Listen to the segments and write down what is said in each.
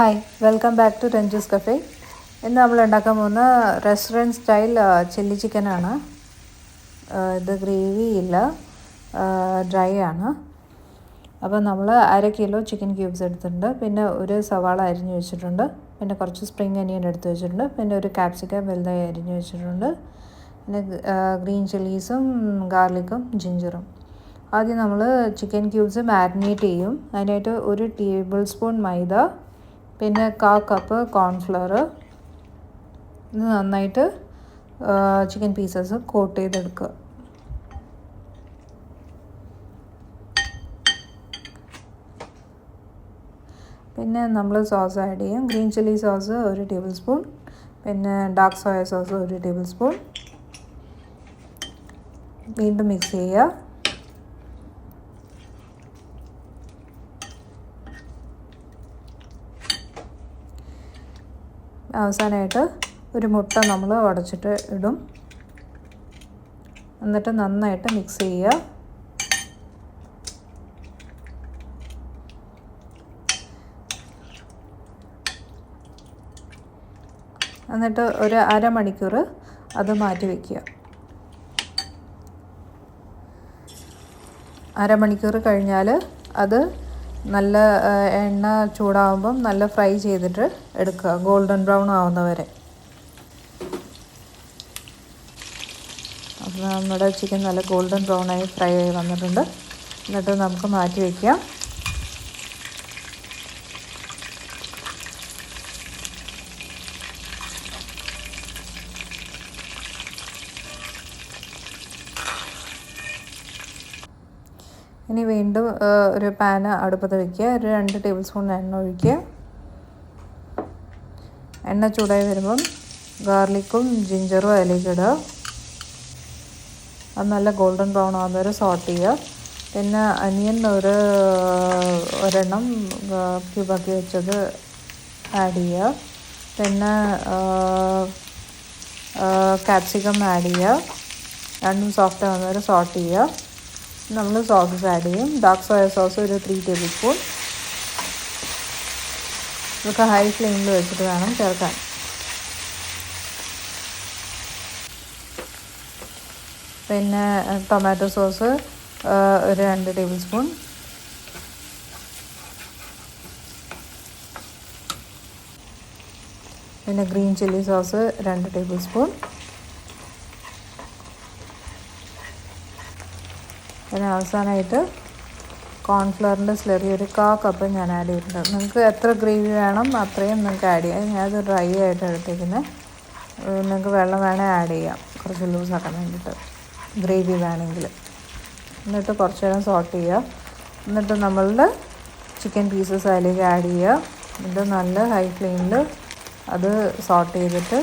Hi, welcome back to Ranju's cafe. ഇന്ന് നമ്മൾ ഉണ്ടാക്കാൻ പോകുന്ന റെസ്റ്റോറൻറ്റ് സ്റ്റൈൽ ചില്ലി ചിക്കനാണ്. ഇത് ഗ്രേവി ഇല്ല, ഡ്രൈ ആണ്. അപ്പോൾ നമ്മൾ 1/2 കിലോ ചിക്കൻ ക്യൂബ്സ് എടുത്തിട്ടുണ്ട്. പിന്നെ ഒരു സവാള അരിഞ്ഞ് വെച്ചിട്ടുണ്ട്. പിന്നെ കുറച്ച് സ്പ്രിംഗ് അനിയൻ എടുത്ത് വെച്ചിട്ടുണ്ട്. പിന്നെ ഒരു ക്യാപ്സിക്കം വലുതായി അരിഞ്ഞ് വെച്ചിട്ടുണ്ട്. പിന്നെ ഗ്രീൻ ചില്ലീസും ഗാർലിക്കും ജിഞ്ചറും. ആദ്യം നമ്മൾ ചിക്കൻ ക്യൂബ്സ് മാരിനേറ്റ് ചെയ്യും. അതിനായിട്ട് 1 ടേബിൾ സ്പൂൺ മൈദ, പിന്നെ 1/4 കപ്പ് കോൺഫ്ലവർ, ഇത് നന്നായിട്ട് ചിക്കൻ പീസസ് കോട്ട് ചെയ്തെടുക്കുക. പിന്നെ നമ്മൾ സോസ് ആഡ് ചെയ്യും. Green chilli sauce 1 tablespoon, പിന്നെ dark soya sauce 1 tablespoon. വീണ്ടും മിക്സ് ചെയ്യുക. അവസാനമായിട്ട് ഒരു മുട്ട നമ്മൾ ഉടച്ചിട്ട് ഇടും. എന്നിട്ട് നന്നായിട്ട് മിക്സ് ചെയ്യുക. എന്നിട്ട് ഒരു അരമണിക്കൂർ അത് മാറ്റി വയ്ക്കുക. അരമണിക്കൂർ കഴിഞ്ഞാൽ അത് നല്ല എണ്ണ ചൂടാകുമ്പം നല്ല ഫ്രൈ ചെയ്തിട്ട് എടുക്കുക, ഗോൾഡൻ ബ്രൗൺ ആവുന്നവരെ. അപ്പോൾ നമ്മുടെ ചിക്കൻ നല്ല ഗോൾഡൻ ബ്രൗണായി ഫ്രൈ ആയി വന്നിട്ടുണ്ട്. എന്നിട്ട് നമുക്ക് മാറ്റി വയ്ക്കാം. ഇനി വീണ്ടും ഒരു പാൻ അടുപ്പത്ത് വയ്ക്കുക. ഒരു 2 ടേബിൾ സ്പൂൺ എണ്ണ ഒഴിക്കുക. എണ്ണ ചൂടായി വരുമ്പം ഗാർലിക്കും ജിഞ്ചറും അതിലേക്ക് ഇടുക. അത് നല്ല ഗോൾഡൻ ബ്രൗൺ ആകുന്നവരെ സോട്ട് ചെയ്യുക. പിന്നെ അനിയൻ ഒരെണ്ണം ക്യൂബാക്കി വെച്ചത് ആഡ് ചെയ്യുക. പിന്നെ ക്യാപ്സിക്കം ആഡ് ചെയ്യുക. രണ്ടും സോഫ്റ്റ് ആകുന്നവരെ സോട്ട് ചെയ്യുക. നമ്മൾ സോസസ് ആഡ് ചെയ്യും. ഡാർക്ക് സോയ സോസ് ഒരു 3 ടേബിൾ സ്പൂൺ. ഇതൊക്കെ ഹൈ ഫ്ലെയിമിൽ വെച്ചിട്ട് വേണം ചേർക്കാൻ. പിന്നെ ടൊമാറ്റോ സോസ് ഒരു 2 ടേബിൾ സ്പൂൺ. പിന്നെ green chilli sauce 2 table spoon. പിന്നെ അവസാനമായിട്ട് കോൺഫ്ലവറിൻ്റെ സ്ലറി ഒരു 1/4 കപ്പ് ഞാൻ ആഡ് ചെയ്തിട്ടുണ്ട്. നിങ്ങൾക്ക് എത്ര ഗ്രേവി വേണം അത്രയും നിങ്ങൾക്ക് ആഡ് ചെയ്യാം. ഞാനത് ഡ്രൈ ആയിട്ട് എടുത്തേക്കുന്നത്. നിങ്ങൾക്ക് വെള്ളം വേണേൽ ആഡ് ചെയ്യാം, കുറച്ച് ലൂസാക്കാൻ വേണ്ടിയിട്ട്, ഗ്രേവി വേണമെങ്കിൽ. എന്നിട്ട് കുറച്ച് നേരം സോട്ട് ചെയ്യുക. എന്നിട്ട് നമ്മളുടെ ചിക്കൻ പീസസ് അതിലേക്ക് ആഡ് ചെയ്യുക. എന്നിട്ട് നല്ല ഹൈ ഫ്ലെയിമിൽ അത് സോട്ട് ചെയ്തിട്ട്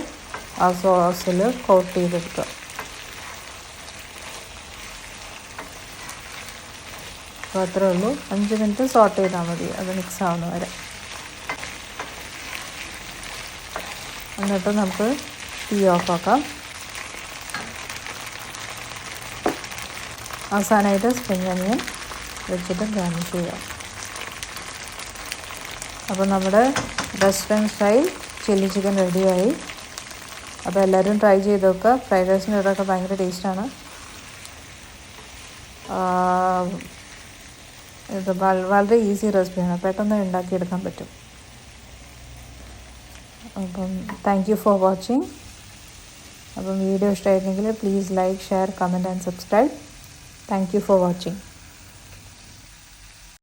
ആ സോസിൽ കോട്ട് ചെയ്തെടുക്കുക. അപ്പോൾ അത്രേ ഉള്ളൂ. 5 മിനിറ്റ് സോട്ട് ചെയ്താൽ മതി, അത് മിക്സ് ആവുന്ന വരെ. എന്നിട്ട് നമുക്ക് തീ ഓഫ് ആക്കാം. അവസാനമായിട്ട് സ്പ്രിംഗ് അനിയൻ വെച്ചിട്ട് ഗാർണിഷ് ചെയ്യാം. അപ്പോൾ നമ്മുടെ റെസ്റ്റോറൻറ്റ് സ്റ്റൈൽ ചില്ലി ചിക്കൻ റെഡിയായി. അപ്പോൾ എല്ലാവരും ട്രൈ ചെയ്ത് നോക്കുക. ഫ്രൈഡ് റൈസിൻ്റെ ഇവിടെയൊക്കെ ഭയങ്കര ടേസ്റ്റാണ്. ഇത് വളരെ ഈസി റെസിപ്പിയാണ്, പെട്ടെന്ന് ഉണ്ടാക്കിയെടുക്കാൻ പറ്റും. അപ്പം താങ്ക് യു ഫോർ വാച്ചിങ്. അപ്പം വീഡിയോ ഇഷ്ടമായിരുന്നെങ്കിൽ please like, share, comment and subscribe. Thank you for watching.